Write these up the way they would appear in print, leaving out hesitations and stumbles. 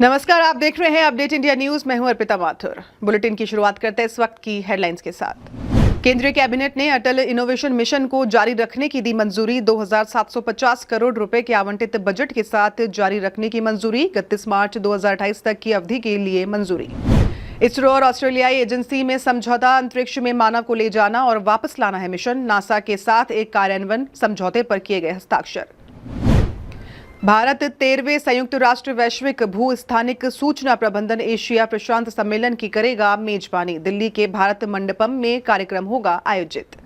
नमस्कार, आप देख रहे हैं अपडेट इंडिया न्यूज। मैं हूं अर्पिता माथुर। बुलेटिन की शुरुआत करते हैं इस वक्त की हेडलाइंस के साथ। केंद्रीय कैबिनेट ने अटल इनोवेशन मिशन को जारी रखने की दी मंजूरी। 2750 करोड़ रुपए के आवंटित बजट के साथ जारी रखने की मंजूरी। 31 मार्च 2028 तक की अवधि के लिए मंजूरी। इसरो और ऑस्ट्रेलियाई एजेंसी में समझौता। अंतरिक्ष में मानव को ले जाना और वापस लाना है मिशन। नासा के साथ एक कार्यान्वयन समझौते पर किए गए हस्ताक्षर। भारत 13वें संयुक्त राष्ट्र वैश्विक भू स्थानिक सूचना प्रबंधन एशिया प्रशांत सम्मेलन की करेगा मेजबानी। दिल्ली के भारत मंडपम में कार्यक्रम होगा आयोजित।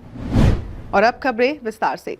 और अब खबरें विस्तार से।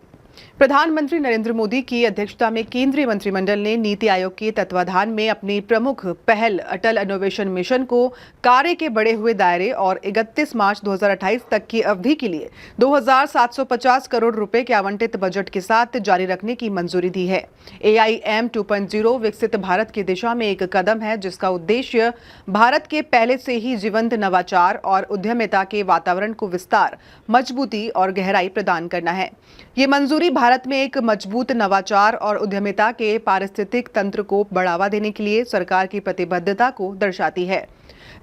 प्रधानमंत्री नरेंद्र मोदी की अध्यक्षता में केंद्रीय मंत्रिमंडल ने नीति आयोग के तत्वाधान में अपनी प्रमुख पहल अटल इनोवेशन मिशन को कार्य के बढ़े हुए दायरे और 31 मार्च 2028 तक की अवधि के लिए 2750 करोड़ रुपए के आवंटित बजट के साथ जारी रखने की मंजूरी दी है। AIM 2.0 विकसित भारत की दिशा में एक कदम है, जिसका उद्देश्य भारत के पहले से ही जीवंत नवाचार और उद्यमिता के वातावरण को विस्तार, मजबूती और गहराई प्रदान करना है। ये मंजूरी भारत में एक मजबूत नवाचार और उद्यमिता के पारिस्थितिक तंत्र को बढ़ावा देने के लिए सरकार की प्रतिबद्धता को दर्शाती है।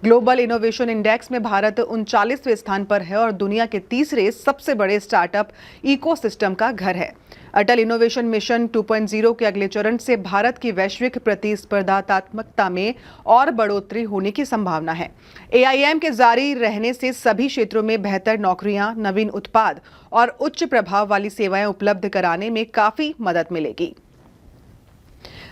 ग्लोबल इनोवेशन इंडेक्स में भारत 39वें स्थान पर है और दुनिया के तीसरे सबसे बड़े स्टार्टअप इकोसिस्टम का घर है। अटल इनोवेशन मिशन 2.0 के अगले चरण से भारत की वैश्विक प्रतिस्पर्धात्मकता में और बढ़ोतरी होने की संभावना है। AIM के जारी रहने से सभी क्षेत्रों में बेहतर नौकरियां, नवीन उत्पाद और उच्च प्रभाव वाली सेवाएं उपलब्ध कराने में काफी मदद मिलेगी।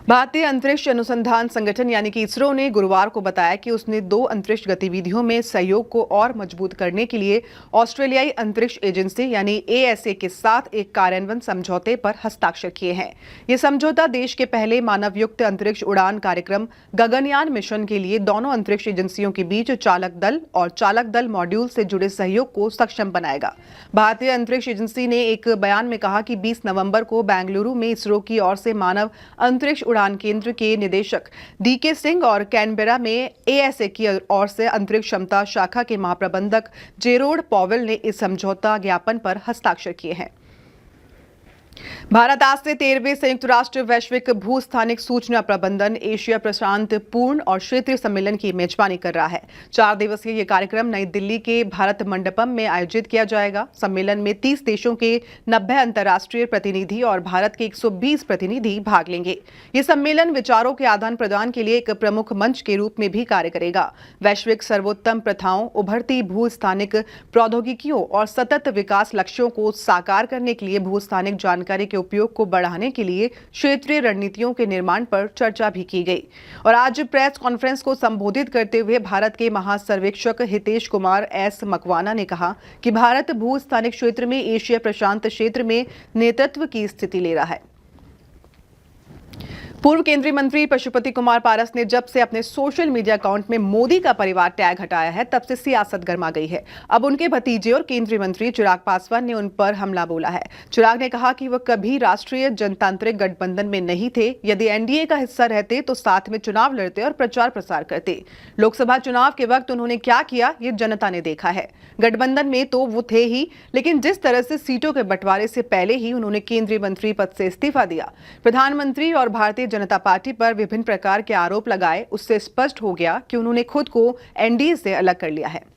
भारतीय अंतरिक्ष अनुसंधान संगठन यानी कि इसरो ने गुरुवार को बताया कि उसने 2 अंतरिक्ष गतिविधियों में सहयोग को और मजबूत करने के लिए ऑस्ट्रेलियाई अंतरिक्ष एजेंसी यानी ASA के साथ एक कार्यान्वयन समझौते पर हस्ताक्षर किए हैं। ये समझौता देश के पहले मानवयुक्त अंतरिक्ष उड़ान कार्यक्रम गगनयान मिशन के लिए दोनों अंतरिक्ष एजेंसियों के बीच चालक दल और चालक दल मॉड्यूल से जुड़े सहयोग को सक्षम बनाएगा। भारतीय अंतरिक्ष एजेंसी ने एक बयान में कहा कि 20 नवंबर को बेंगलुरु में इसरो की ओर से मानव अंतरिक्ष उड़ान केंद्र के निदेशक DK सिंह और कैनबेरा में ASA की ओर से अंतरिक्ष क्षमता शाखा के महाप्रबंधक जेरोड पॉवेल ने इस समझौता ज्ञापन पर हस्ताक्षर किए हैं। भारत आज से 13वें संयुक्त राष्ट्र वैश्विक भू स्थानिक सूचना प्रबंधन एशिया प्रशांत पूर्ण और क्षेत्रीय सम्मेलन की मेजबानी कर रहा है। 4 दिवसीय ये कार्यक्रम नई दिल्ली के भारत मंडपम में आयोजित किया जाएगा। सम्मेलन में 30 देशों के 90 अंतर्राष्ट्रीय प्रतिनिधि और भारत के 120 प्रतिनिधि भाग लेंगे। ये सम्मेलन विचारों के आदान प्रदान के लिए एक प्रमुख मंच के रूप में भी कार्य करेगा। वैश्विक सर्वोत्तम प्रथाओं, उभरती भू स्थानिक प्रौद्योगिकियों और सतत विकास लक्ष्यों को साकार करने के लिए भू स्थानिक जानकारी के उपयोग को बढ़ाने के लिए क्षेत्रीय रणनीतियों के निर्माण पर चर्चा भी की गई। और आज प्रेस कॉन्फ्रेंस को संबोधित करते हुए भारत के महासर्वेक्षक हितेश कुमार S मकवाना ने कहा कि भारत भू स्थानिक क्षेत्र में एशिया प्रशांत क्षेत्र में नेतृत्व की स्थिति ले रहा है। पूर्व केंद्रीय मंत्री पशुपति कुमार पारस ने जब से अपने सोशल मीडिया अकाउंट में मोदी का परिवार टैग हटाया है, तब से सियासत गर्मा गई है। अब उनके भतीजे और केंद्रीय मंत्री चिराग पासवान ने उन पर हमला बोला है। चिराग ने कहा कि वह कभी राष्ट्रीय जनतांत्रिक गठबंधन में नहीं थे। यदि NDA का हिस्सा रहते तो साथ में चुनाव लड़ते और प्रचार प्रसार करते। लोकसभा चुनाव के वक्त उन्होंने क्या किया, ये जनता ने देखा है। गठबंधन में तो वो थे ही, लेकिन जिस तरह से सीटों के बंटवारे से पहले ही उन्होंने केंद्रीय मंत्री पद से इस्तीफा दिया, प्रधानमंत्री और भारतीय जनता पार्टी पर विभिन्न प्रकार के आरोप लगाए, उससे स्पष्ट हो गया कि उन्होंने खुद को NDA से अलग कर लिया है।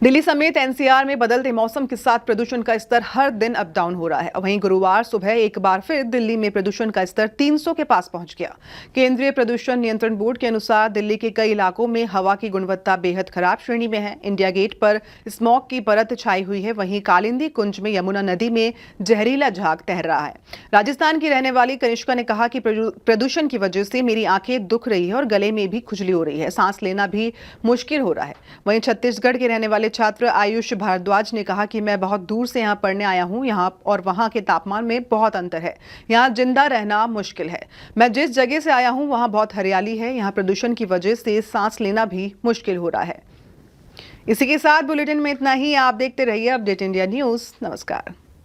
दिल्ली समेत NCR में बदलते मौसम के साथ प्रदूषण का स्तर हर दिन अप डाउन हो रहा है। वहीं गुरुवार सुबह एक बार फिर दिल्ली में प्रदूषण का स्तर 300 के पास पहुंच गया। केंद्रीय प्रदूषण नियंत्रण बोर्ड के अनुसार दिल्ली के कई इलाकों में हवा की गुणवत्ता बेहद खराब श्रेणी में है। इंडिया गेट पर स्मॉग की परत छाई हुई है। वहीं कालिंदी कुंज में यमुना नदी में जहरीला झाग तैर रहा है। राजस्थान की रहने वाली कनिष्का ने कहा कि प्रदूषण की वजह से मेरी आंखें दुख रही है और गले में भी खुजली हो रही है, सांस लेना भी मुश्किल हो रहा है। वहीं छत्तीसगढ़ के रहने वाले छात्र आयुष भारद्वाज ने कहा कि मैं बहुत दूर से यहाँ पढ़ने आया हूँ। यहाँ और वहाँ के तापमान में बहुत अंतर है। यहाँ जिंदा रहना मुश्किल है। मैं जिस जगह से आया हूँ वहाँ बहुत हरियाली है। यहाँ प्रदूषण की वजह से सांस लेना भी मुश्किल हो रहा है। इसी के साथ बुलेटिन में इतना ही। आप देखते रहिए अपडेट इंडिया न्यूज। नमस्कार।